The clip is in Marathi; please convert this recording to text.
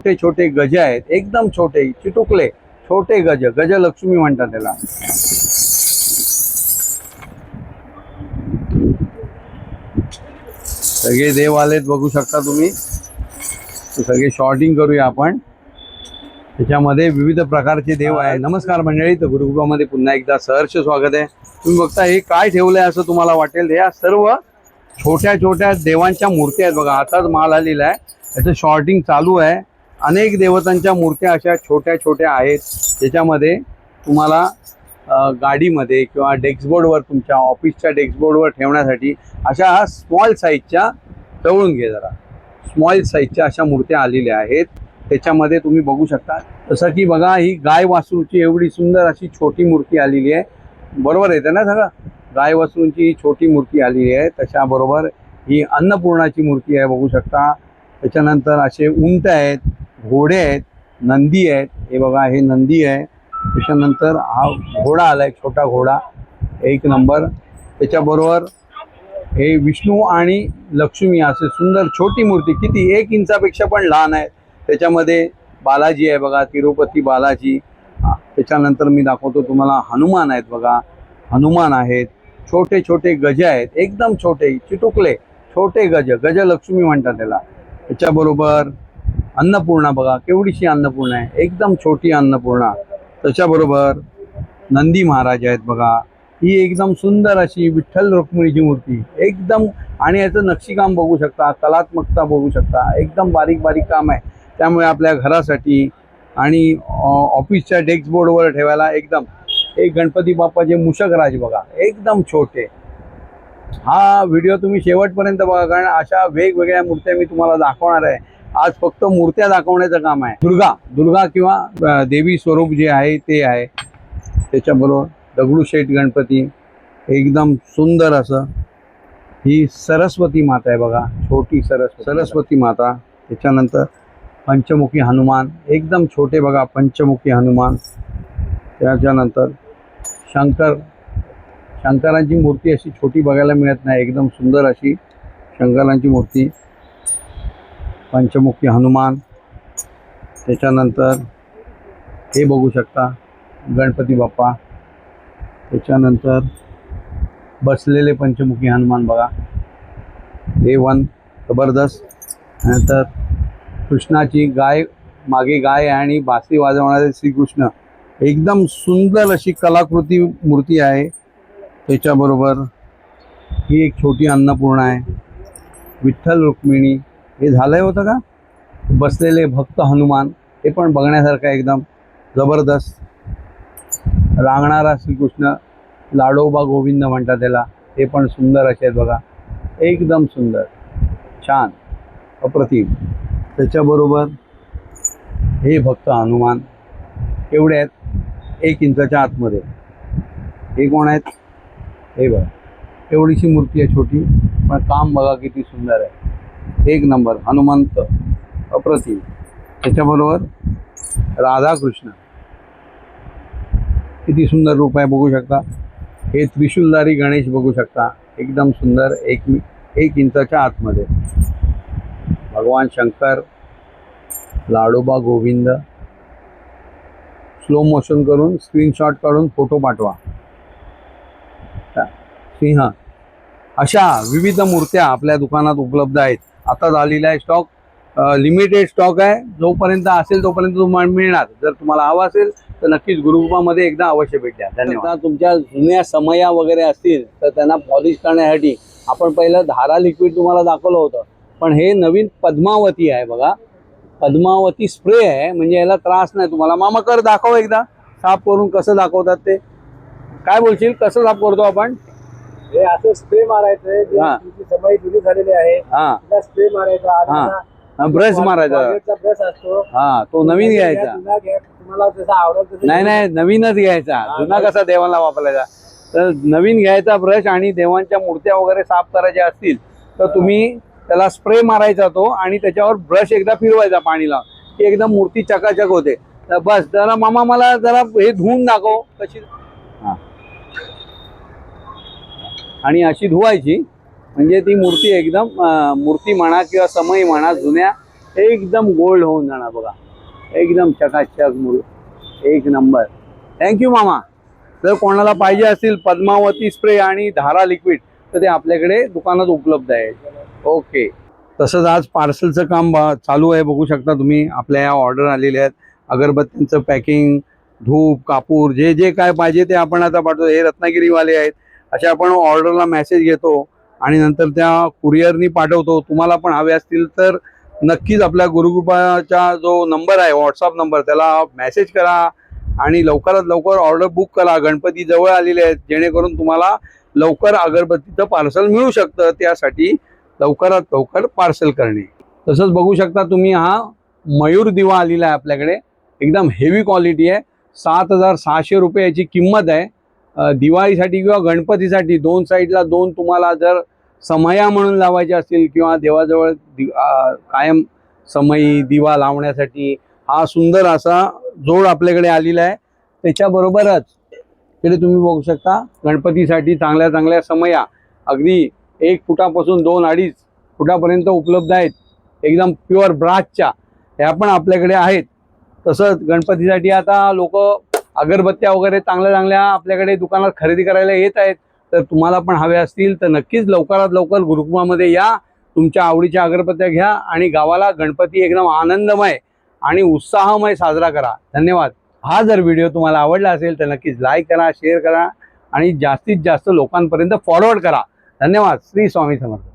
छोटे छोटे गज आहेत, एकदम छोटे चिटुकले छोटे गज, गजलक्ष्मी म्हणतात त्याला. सगळे देव आलेत बघू शकता तुम्ही. सगळे शॉर्टिंग करूया आपण. त्याच्यामध्ये विविध प्रकारचे देव आहे. नमस्कार मंडळी, तर गुरुकृपामध्ये पुन्हा एकदा सहर्ष स्वागत आहे. तुम्ही बघता हे काय ठेवलंय असं तुम्हाला वाटेल. या सर्व छोट्या छोट्या देवांच्या मूर्ती आहेत बघा. आताच माल आलेला आहे, याचं शॉर्टिंग चालू आहे. अनेक देवतांच्या मूर्त्या अशा छोट्या छोट्या आहेत. त्याच्यामध्ये तुम्हाला गाडीमध्ये किंवा डेस्कबोर्डवर, तुमच्या ऑफिसच्या डेस्कबोर्डवर ठेवण्यासाठी अशा स्मॉल साईजच्या, जवळून घे जरा, स्मॉल साईजच्या अशा मूर्त्या आलेल्या आहेत. त्याच्यामध्ये तुम्ही बघू शकता. जसं की बघा, ही गाय वासरूची एवढी सुंदर अशी छोटी मूर्ती आलेली आहे. बरोबर येते ना सगळं. गाय वासरूंची ही छोटी मूर्ती आलेली आहे. त्याच्याबरोबर ही अन्नपूर्णाची मूर्ती आहे बघू शकता. त्याच्यानंतर असे उंट आहेत, घोडे आहेत, नंदी आहेत. हे बघा, हे नंदी आहे. त्याच्यानंतर हा घोडा आला आहे, छोटा घोडा, एक नंबर. त्याच्याबरोबर हे विष्णू आणि लक्ष्मी असे सुंदर छोटी मूर्ती, किती 1 इंचापेक्षा पण लहान आहे. त्याच्यामध्ये बालाजी आहे बघा, तिरुपती बालाजी. त्याच्यानंतर मी दाखवतो तुम्हाला हनुमान आहेत बघा. हनुमान आहेत, छोटे छोटे गज आहेत, एकदम छोटे चिटुकले छोटे गज, गजलक्ष्मी म्हणतात त्याला. त्याच्याबरोबर अन्नपूर्णा बघा, केवढीशी अन्नपूर्णा आहे, एकदम छोटी अन्नपूर्णा. त्याच्याबरोबर नंदी महाराज आहेत बघा. ही एकदम सुंदर अशी विठ्ठल रुक्मिणीची मूर्ती एकदम. आणि याचं नक्षीकाम बघू शकता, कलात्मकता बघू शकता, एकदम बारीक बारीक काम आहे. त्यामुळे आपल्या घरासाठी आणि ऑफिसच्या डेस्कबोर्डवर ठेवायला एकदम. एक गणपती बाप्पाचे मूषकराज बघा, एकदम छोटे. हा व्हिडिओ तुम्ही शेवटपर्यंत बघा, कारण अशा वेगवेगळ्या मूर्त्या मी तुम्हाला दाखवणार आहे. आज फक्त मूर्त्या दाखवण्याचं काम आहे. दुर्गा किंवा देवी स्वरूप जे आहे ते आहे. त्याच्याबरोबर दगडूशेठ गणपती, एकदम सुंदर असं. ही सरस्वती माता आहे बघा, छोटी सरस्वती माता. त्याच्यानंतर पंचमुखी हनुमान, एकदम छोटे बघा, पंचमुखी हनुमान. त्याच्यानंतर शंकरांची मूर्ती अशी छोटी बघायला मिळत नाही, एकदम सुंदर अशी शंकरांची मूर्ती, पंचमुखी हनुमान. त्याच्यानंतर हे बघू शकता गणपती बाप्पा. त्याच्यानंतर बसलेले पंचमुखी हनुमान बघा, हे वन जबरदस्त. नंतर कृष्णाची गाय, मागे गाय आणि बासरी वाजवणारे श्रीकृष्ण, एकदम सुंदर अशी कलाकृती मूर्ती आहे. त्याच्याबरोबर ही एक छोटी अन्नपूर्णा आहे. विठ्ठल रुक्मिणी, हे झालंय होतं का. बसलेले भक्त हनुमान, हे पण बघण्यासारखं एकदम जबरदस्त. रांगणारा श्रीकृष्ण, लाडोबा गोविंद म्हणतात त्याला, हे पण सुंदर असे आहेत बघा, एकदम सुंदर, छान, अप्रतिम. त्याच्याबरोबर हे भक्त हनुमान एवढे आहेत, 1 इंचाच्या आतमध्ये. हे कोण आहेत, हे बघा, एवढीशी मूर्ती आहे छोटी, पण काम बघा किती सुंदर आहे, एक नंबर हनुमंत, अप्रतिम. त्याच्याबरोबर राधाकृष्ण, किती सुंदर रूप आहे बघू शकता. हे त्रिशूलधारी गणेश बघू शकता, एकदम सुंदर, 1 इंचाच्या आतमध्ये. भगवान शंकर, लाडोबा गोविंद. स्लो मोशन करून, स्क्रीनशॉट काढून फोटो पाठवा. सिंह, अशा विविध मूर्त्या आपल्या दुकानात उपलब्ध आहेत. आता झालेला आहे स्टॉक, लिमिटेड स्टॉक आहे. जोपर्यंत असेल तोपर्यंत तुम्हाला मिळणार. जर तुम्हाला हवा असेल तर नक्कीच गुरुकृपामध्ये एकदा अवश्य भेट द्या. धन्यवाद. तुमच्या जुन्या समया वगैरे असतील तर त्यांना पॉलिश करण्यासाठी आपण पहिलं धारा लिक्विड तुम्हाला दाखवलं होतं, पण हे नवीन पद्मावती आहे बघा. पद्मावती स्प्रे आहे, म्हणजे याला त्रास नाही तुम्हाला. मामा कर दाखव एकदा साफ करून, कसं दाखवतात ते. काय बोलशील, कसं साफ करतो आपण. हे असं स्प्रे मारायचं, समय जुनी झालेली आहे, हा स्प्रे मारायचा, ब्रश मारायचा, ब्रश असतो, हा तो नवीन घ्यायचा. तुम्हाला जसा आवडेल नाही, नवीनच घ्यायचा, जुना कसा देवाला वापरायचा. तर नवीन घ्यायचा ब्रश. आणि देवांच्या मूर्त्या वगैरे साफ करायच्या असतील तर तुम्ही त्याला स्प्रे मारायचा तो, आणि त्याच्यावर ब्रश एकदा फिरवायचा पाणी लावून, की एकदम मूर्ती चकाचक होते. तर बस जरा मामा मला जरा हे धुवून दाखव कशी. हां, आणि अशी धुवायची, म्हणजे ती मूर्ती एकदम, मूर्ती म्हणा किंवा समय म्हणा जुन्या, एकदम गोल्ड होऊन जाणार बघा, एकदम चकाचक मुलं, एक नंबर. थँक्यू मामा. जर कोणाला पाहिजे असतील पद्मावती स्प्रे आणि धारा लिक्विड तर ते आपल्याकडे दुकानात उपलब्ध आहे. ओके. तसंच आज पार्सलचं काम चालू आहे, बघू शकता तुम्ही. आपल्या या ऑर्डर आलेल्या आहेत. अगरबत्त्यांचं पॅकिंग, धूप, कापूर, जे जे काय पाहिजे ते आपण आता पाठवतो. हे रत्नागिरीवाले आहेत. असे आपण ऑर्डरला मेसेज घेतो आणि नंतर त्या कुरिअरनी पाठवतो. तुम्हाला पण हवे असतील तर नक्कीच आपल्या गुरुकृपाचा जो नंबर आहे, व्हॉट्सअप नंबर, त्याला मेसेज करा आणि लवकरात लवकर ऑर्डर बुक करा. गणपती जवळ आलेले आहेत, जेणेकरून तुम्हाला लवकर अगरबत्तीचं पार्सल मिळू शकतं. त्यासाठी लवकरात लवकर पार्सल करणे. तसंच बघू शकता तुम्ही, हा मयूर दिवा आलेला आहे आपल्याकडे. एकदम हेवी क्वालिटी आहे. 7,600 रुपये याची किंमत आहे. दिवाळीसाठी किंवा गणपतीसाठी दोन साईडला दोन तुम्हाला जर समया म्हणून लावायचे असतील किंवा देवाजवळ कायम समयी दिवा लावण्यासाठी हा सुंदर असा जोड आपल्याकडे आलेला आहे. त्याच्याबरोबरच इकडे तुम्ही बघू शकता गणपतीसाठी चांगल्या चांगल्या समया अगदी 1 फुटापासून 2-2.5 फुटापर्यंत उपलब्ध आहेत. एकदम प्युअर ब्रासच्या ह्या पण आपल्याकडे आहेत. तसंच गणपतीसाठी आता लोक अगरबत्त्या वगैरे चांगल्या चांगल्या आपल्याकडे दुकानात खरेदी करायला येत आहेत. तर तुम्हाला पण हवे असतील तर नक्कीच लवकरात लवकर गुरुकुमामध्ये या. तुमच्या आवडीच्या अगरबत्त्या घ्या आणि गावाला गणपती एकदम आनंदमय आणि उत्साहमय साजरा करा. धन्यवाद. हा जर व्हिडिओ तुम्हाला आवडला असेल तर नक्कीच लाईक करा, शेअर करा आणि जास्तीत जास्त लोकांपर्यंत फॉरवर्ड करा. धन्यवाद. श्री स्वामी समर्थ.